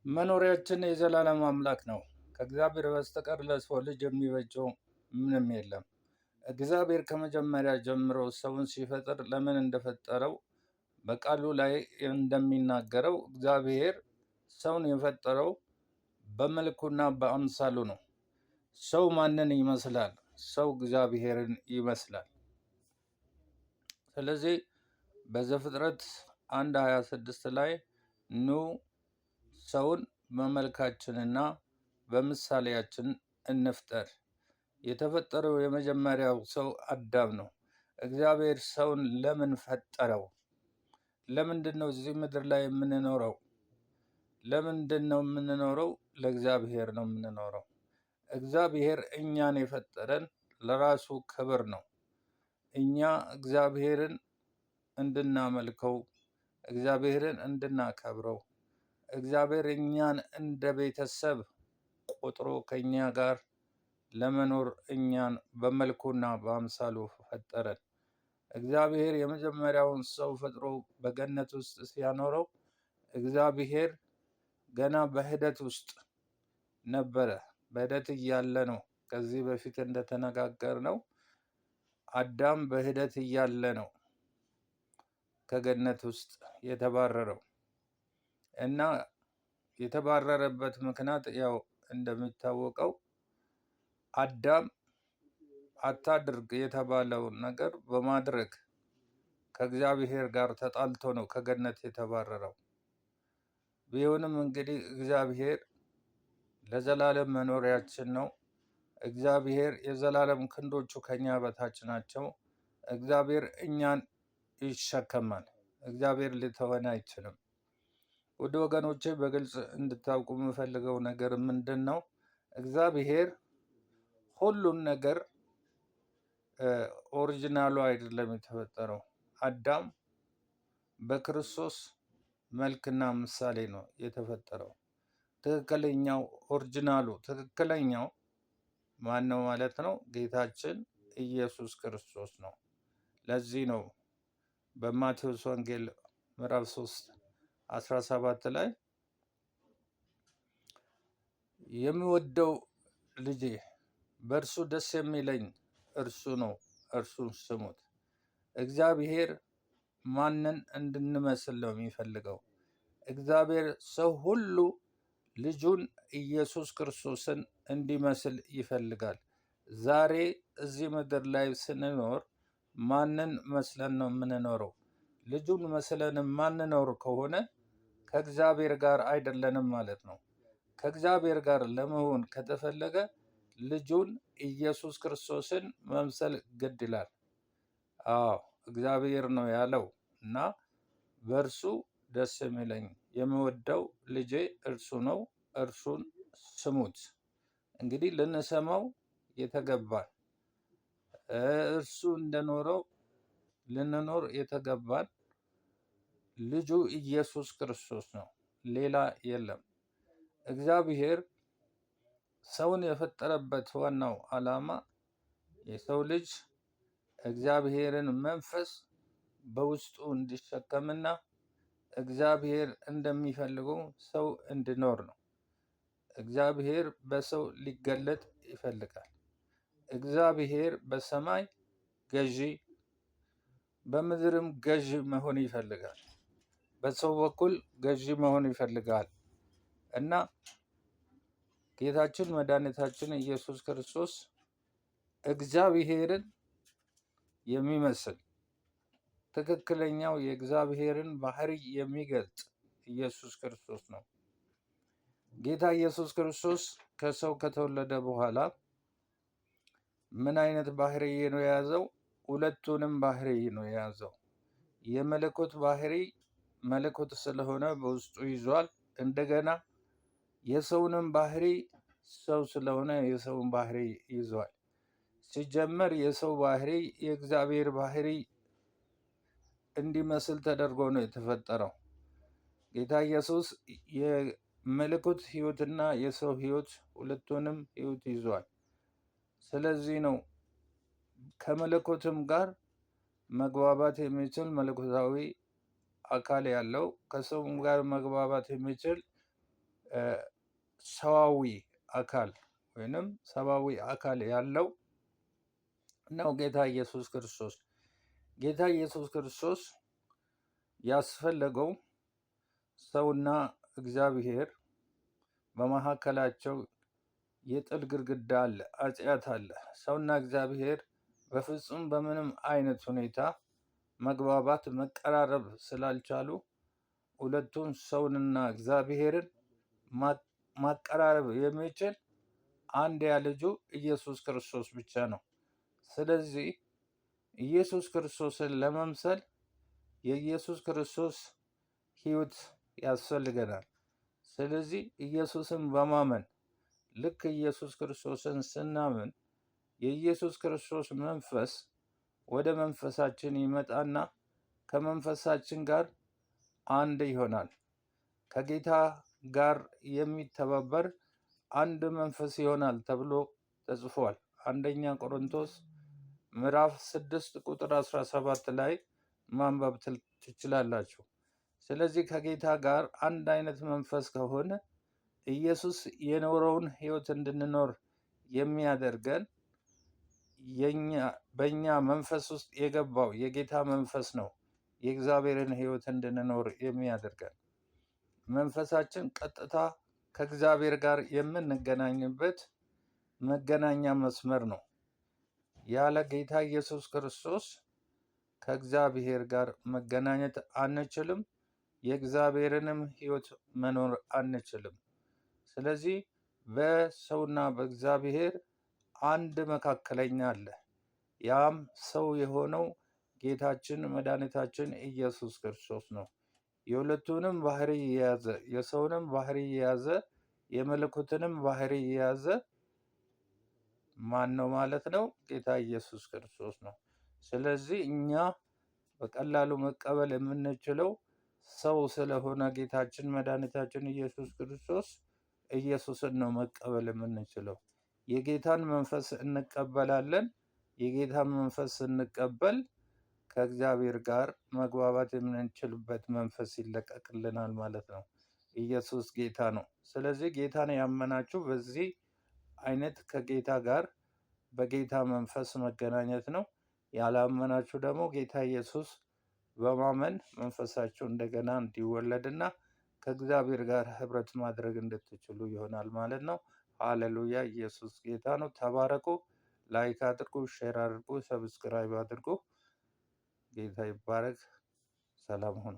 መኖሪያችን የዘላለም አምላክ ነው። ከእግዚአብሔር በስተቀር ለሰው ልጅ የሚበጀው ምንም የለም። እግዚአብሔር ከመጀመሪያ ጀምሮ ሰውን ሲፈጥር ለምን እንደፈጠረው በቃሉ ላይ እንደሚናገረው እግዚአብሔር ሰውን የፈጠረው በመልኩና በአምሳሉ ነው። ሰው ማንን ይመስላል? ሰው እግዚአብሔርን ይመስላል። ስለዚህ በዘፍጥረት 1:26 ላይ ኑ ሰውን በመልካችንና በምሳሌያችን እንፍጠር። የተፈጠረው የመጀመሪያው ሰው አዳም ነው። እግዚአብሔር ሰውን ለምን ፈጠረው? ለምንድን ነው እዚህ ምድር ላይ የምንኖረው? ለምንድን ነው የምንኖረው? ለእግዚአብሔር ነው የምንኖረው። እግዚአብሔር እኛን የፈጠረን ለራሱ ክብር ነው። እኛ እግዚአብሔርን እንድናመልከው፣ እግዚአብሔርን እንድናከብረው፣ እግዚአብሔር እኛን እንደ ቤተሰብ ቆጥሮ ከኛ ጋር ለመኖር እኛን በመልኩና በአምሳሉ ፈጠረን። እግዚአብሔር የመጀመሪያውን ሰው ፈጥሮ በገነት ውስጥ ሲያኖረው እግዚአብሔር ገና በሂደት ውስጥ ነበረ። በሂደት እያለ ነው። ከዚህ በፊት እንደተነጋገርነው አዳም በሂደት እያለ ነው ከገነት ውስጥ የተባረረው እና የተባረረበት ምክንያት ያው እንደሚታወቀው አዳም አታድርግ የተባለውን ነገር በማድረግ ከእግዚአብሔር ጋር ተጣልቶ ነው ከገነት የተባረረው። ቢሆንም እንግዲህ እግዚአብሔር ለዘላለም መኖሪያችን ነው። እግዚአብሔር የዘላለም ክንዶቹ ከኛ በታች ናቸው። እግዚአብሔር እኛን ይሸከማል። እግዚአብሔር ሊተወን አይችልም። ውድ ወገኖቼ በግልጽ እንድታውቁ የምፈልገው ነገር ምንድን ነው? እግዚአብሔር ሁሉን ነገር ኦሪጂናሉ አይደለም የተፈጠረው። አዳም በክርስቶስ መልክና ምሳሌ ነው የተፈጠረው። ትክክለኛው ኦሪጂናሉ ትክክለኛው ማን ነው ማለት ነው? ጌታችን ኢየሱስ ክርስቶስ ነው። ለዚህ ነው በማቴዎስ ወንጌል ምዕራፍ 3:17 ላይ የሚወደው ልጄ በእርሱ ደስ የሚለኝ እርሱ ነው፣ እርሱን ስሙት። እግዚአብሔር ማንን እንድንመስል ነው የሚፈልገው? እግዚአብሔር ሰው ሁሉ ልጁን ኢየሱስ ክርስቶስን እንዲመስል ይፈልጋል። ዛሬ እዚህ ምድር ላይ ስንኖር ማንን መስለን ነው የምንኖረው? ልጁን መስለን ማንኖር ከሆነ ከእግዚአብሔር ጋር አይደለንም ማለት ነው። ከእግዚአብሔር ጋር ለመሆን ከተፈለገ ልጁን ኢየሱስ ክርስቶስን መምሰል ግድ ይላል። አዎ እግዚአብሔር ነው ያለው እና በእርሱ ደስ የሚለኝ የምወደው ልጄ እርሱ ነው፣ እርሱን ስሙት። እንግዲህ ልንሰማው የተገባን እርሱ እንደኖረው ልንኖር የተገባን ልጁ ኢየሱስ ክርስቶስ ነው፣ ሌላ የለም። እግዚአብሔር ሰውን የፈጠረበት ዋናው ዓላማ የሰው ልጅ እግዚአብሔርን መንፈስ በውስጡ እንዲሸከምና እግዚአብሔር እንደሚፈልገው ሰው እንዲኖር ነው። እግዚአብሔር በሰው ሊገለጥ ይፈልጋል። እግዚአብሔር በሰማይ ገዢ በምድርም ገዢ መሆን ይፈልጋል። በሰው በኩል ገዢ መሆን ይፈልጋል እና ጌታችን መድኃኒታችን ኢየሱስ ክርስቶስ እግዚአብሔርን የሚመስል ትክክለኛው የእግዚአብሔርን ባህሪ የሚገልጽ ኢየሱስ ክርስቶስ ነው። ጌታ ኢየሱስ ክርስቶስ ከሰው ከተወለደ በኋላ ምን አይነት ባህሪ ነው የያዘው? ሁለቱንም ባህሪ ነው የያዘው። የመለኮት ባህሪ መለኮት ስለሆነ በውስጡ ይዟል። እንደገና የሰውንም ባህሪ ሰው ስለሆነ የሰውን ባህሪ ይዟል። ሲጀመር የሰው ባህሪ የእግዚአብሔር ባህሪ እንዲመስል ተደርጎ ነው የተፈጠረው። ጌታ ኢየሱስ የመለኮት ሕይወትና የሰው ሕይወት ሁለቱንም ሕይወት ይዟል። ስለዚህ ነው ከመለኮትም ጋር መግባባት የሚችል መለኮታዊ አካል ያለው፣ ከሰውም ጋር መግባባት የሚችል ሰዋዊ አካል ወይንም ሰብአዊ አካል ያለው ነው ጌታ ኢየሱስ ክርስቶስ። ጌታ ኢየሱስ ክርስቶስ ያስፈለገው ሰውና እግዚአብሔር በመካከላቸው የጥል ግድግዳ አለ፣ ኃጢአት አለ። ሰውና እግዚአብሔር በፍጹም በምንም አይነት ሁኔታ መግባባት መቀራረብ ስላልቻሉ ሁለቱም ሰውንና እግዚአብሔርን ማቀራረብ የሚችል አንድያ ልጁ ኢየሱስ ክርስቶስ ብቻ ነው። ስለዚህ ኢየሱስ ክርስቶስን ለመምሰል የኢየሱስ ክርስቶስ ሕይወት ያስፈልገናል። ስለዚህ ኢየሱስን በማመን ልክ ኢየሱስ ክርስቶስን ስናምን የኢየሱስ ክርስቶስ መንፈስ ወደ መንፈሳችን ይመጣና ከመንፈሳችን ጋር አንድ ይሆናል። ከጌታ ጋር የሚተባበር አንድ መንፈስ ይሆናል ተብሎ ተጽፏል። አንደኛ ቆሮንቶስ ምዕራፍ 6 ቁጥር 17 ላይ ማንበብ ትችላላችሁ። ስለዚህ ከጌታ ጋር አንድ አይነት መንፈስ ከሆነ ኢየሱስ የኖረውን ሕይወት እንድንኖር የሚያደርገን በእኛ መንፈስ ውስጥ የገባው የጌታ መንፈስ ነው። የእግዚአብሔርን ሕይወት እንድንኖር የሚያደርገን መንፈሳችን ቀጥታ ከእግዚአብሔር ጋር የምንገናኝበት መገናኛ መስመር ነው። ያለ ጌታ ኢየሱስ ክርስቶስ ከእግዚአብሔር ጋር መገናኘት አንችልም። የእግዚአብሔርንም ሕይወት መኖር አንችልም። ስለዚህ በሰውና በእግዚአብሔር አንድ መካከለኛ አለ። ያም ሰው የሆነው ጌታችን መድኃኒታችን ኢየሱስ ክርስቶስ ነው። የሁለቱንም ባህሪ የያዘ የሰውንም ባህሪ የያዘ የመለኮትንም ባህሪ የያዘ ማን ነው ማለት ነው? ጌታ ኢየሱስ ክርስቶስ ነው። ስለዚህ እኛ በቀላሉ መቀበል የምንችለው ሰው ስለሆነ ጌታችን መድኃኒታችን ኢየሱስ ክርስቶስ ኢየሱስን ነው መቀበል የምንችለው። የጌታን መንፈስ እንቀበላለን። የጌታን መንፈስ ስንቀበል ከእግዚአብሔር ጋር መግባባት የምንችልበት መንፈስ ይለቀቅልናል ማለት ነው። ኢየሱስ ጌታ ነው። ስለዚህ ጌታን ያመናችሁ በዚህ አይነት ከጌታ ጋር በጌታ መንፈስ መገናኘት ነው። ያላመናችሁ ደግሞ ጌታ ኢየሱስ በማመን መንፈሳችሁ እንደገና እንዲወለድና ከእግዚአብሔር ጋር ህብረት ማድረግ እንድትችሉ ይሆናል ማለት ነው። ሃሌሉያ! ኢየሱስ ጌታ ነው። ተባረኩ። ላይክ አድርጉ፣ ሼር አድርጉ፣ ሰብስክራይብ አድርጉ። ጌታ ይባረክ። ሰላም ሁኑ።